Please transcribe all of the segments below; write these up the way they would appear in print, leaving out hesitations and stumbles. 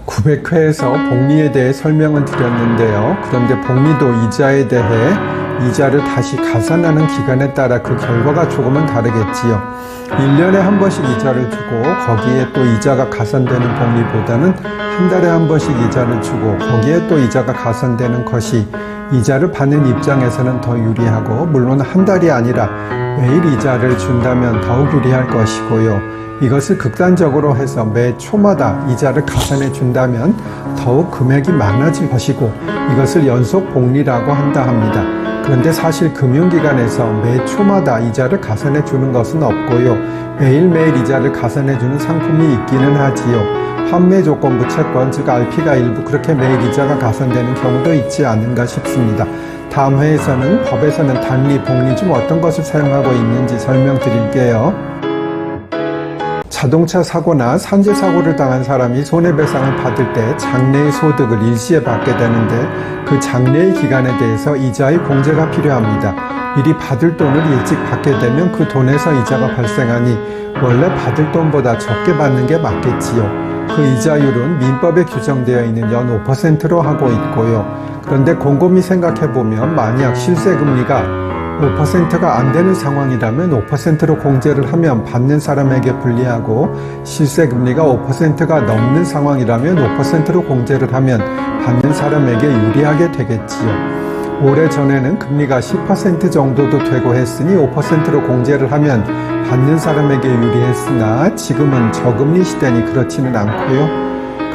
900회에서 복리에 대해 설명을 드렸는데요. 그런데 복리도 이자에 대해 이자를 다시 가산하는 기간에 따라 그 결과가 조금은 다르겠지요. 1년에 한 번씩 이자를 주고 거기에 또 이자가 가산되는 복리보다는 한 달에 한 번씩 이자를 주고 거기에 또 이자가 가산되는 것이 이자를 받는 입장에서는 더 유리하고, 물론 한 달이 아니라 매일 이자를 준다면 더욱 유리할 것이고요. 이것을 극단적으로 해서 매 초마다 이자를 가산해 준다면 더욱 금액이 많아질 것이고, 이것을 연속 복리라고 한다 합니다. 그런데 사실 금융기관에서 매 초마다 이자를 가산해 주는 것은 없고요. 매일매일 이자를 가산해 주는 상품이 있기는 하지요. 환매 조건부 채권, 즉 RP가 일부 그렇게 매일 이자가 가산되는 경우도 있지 않은가 싶습니다. 다음 회에서는 법에서는 단리, 복리 중 어떤 것을 사용하고 있는지 설명드릴게요. 자동차 사고나 산재 사고를 당한 사람이 손해배상을 받을 때 장래의 소득을 일시에 받게 되는데, 그 장래의 기간에 대해서 이자의 공제가 필요합니다. 미리 받을 돈을 일찍 받게 되면 그 돈에서 이자가 발생하니 원래 받을 돈보다 적게 받는 게 맞겠지요. 그 이자율은 민법에 규정되어 있는 연 5%로 하고 있고요. 그런데 곰곰이 생각해보면 만약 실세금리가 5%가 안 되는 상황이라면 5%로 공제를 하면 받는 사람에게 불리하고, 실세금리가 5%가 넘는 상황이라면 5%로 공제를 하면 받는 사람에게 유리하게 되겠지요. 오래전에는 금리가 10% 정도도 되고 했으니 5%로 공제를 하면 받는 사람에게 유리했으나, 지금은 저금리 시대니 그렇지는 않고요.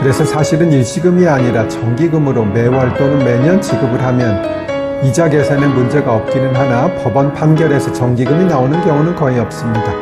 그래서 사실은 일시금이 아니라 정기금으로 매월 또는 매년 지급을 하면 이자 계산에 문제가 없기는 하나, 법원 판결에서 정기금이 나오는 경우는 거의 없습니다.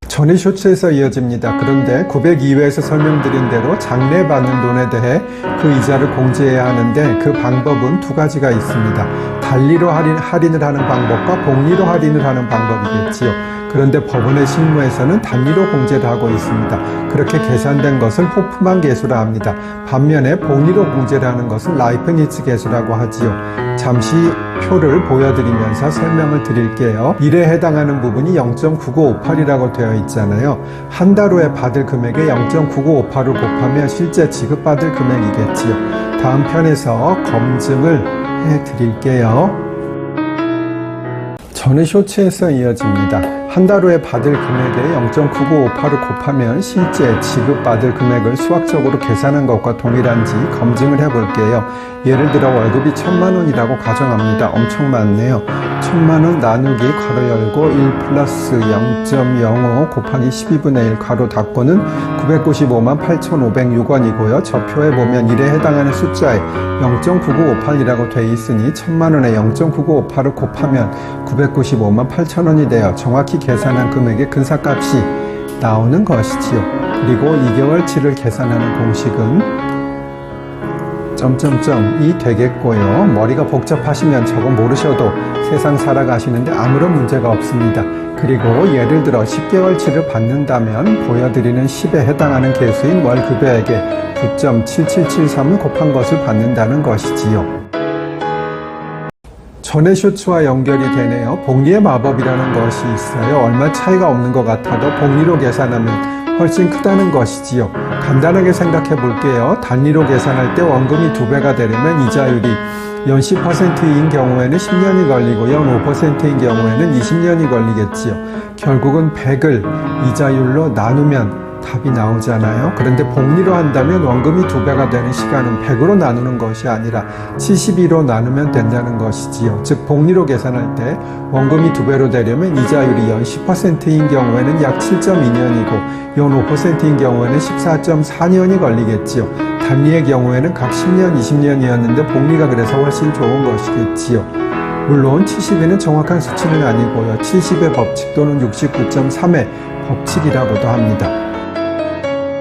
전의 쇼츠에서 이어집니다. 그런데 902회에서 설명드린 대로 장래 받는 돈에 대해 그 이자를 공제해야 하는데, 그 방법은 두 가지가 있습니다. 단리로 할인을 하는 방법과 복리로 할인을 하는 방법이겠지요. 그런데 법원의 실무에서는 단리로 공제를 하고 있습니다. 그렇게 계산된 것을 호프만 계수라 합니다. 반면에 복리로 공제를 하는 것은 라이프니츠 계수라고 하지요. 잠시 표를 보여드리면서 설명을 드릴게요. 1에 해당하는 부분이 0.9958이라고 되어 있잖아요. 한 달 후에 받을 금액에 0.9958을 곱하면 실제 지급받을 금액이겠지요. 다음 편에서 검증을 해드릴게요. 전의 쇼츠에서 이어집니다. 한 달 후에 받을 금액에 0.9958을 곱하면 실제 지급받을 금액을 수학적으로 계산한 것과 동일한지 검증을 해볼게요. 예를 들어 월급이 1000만원이라고 가정합니다. 엄청 많네요. 1000만원 나누기 괄호 열고 1 플러스 0.05 곱하기 12분의 1 괄호 닫고는 995만8,506원이고요. 저 표에 보면 1에 해당하는 숫자에 0.9958이라고 되어 있으니 1000만원에 0.9958을 곱하면 995만8천원이 되어 정확히 계산한 금액의 근사값이 나오는 것이지요. 그리고 2개월치를 계산하는 공식은 점점점이 되겠고요. 머리가 복잡하시면 저거 모르셔도 세상 살아가시는데 아무런 문제가 없습니다. 그리고 예를 들어 10개월치를 받는다면 보여드리는 10에 해당하는 개수인 월급액에 9.7773을 곱한 것을 받는다는 것이지요. 전의 쇼츠와 연결이 되네요. 복리의 마법이라는 것이 있어요. 얼마 차이가 없는 것 같아도 복리로 계산하면 훨씬 크다는 것이지요. 간단하게 생각해 볼게요. 단리로 계산할 때 원금이 2배가 되려면 이자율이 연 10%인 경우에는 10년이 걸리고 연 5%인 경우에는 20년이 걸리겠지요. 결국은 100을 이자율로 나누면 답이 나오잖아요. 그런데 복리로 한다면 원금이 2배가 되는 시간은 100으로 나누는 것이 아니라 72로 나누면 된다는 것이지요. 즉 복리로 계산할 때 원금이 2배로 되려면 이자율이 연 10%인 경우에는 약 7.2년이고 연 5%인 경우에는 14.4년이 걸리겠지요. 단리의 경우에는 각 10년, 20년이었는데 복리가 그래서 훨씬 좋은 것이겠지요. 물론 70에는 정확한 수치는 아니고요. 70의 법칙 또는 69.3의 법칙이라고도 합니다.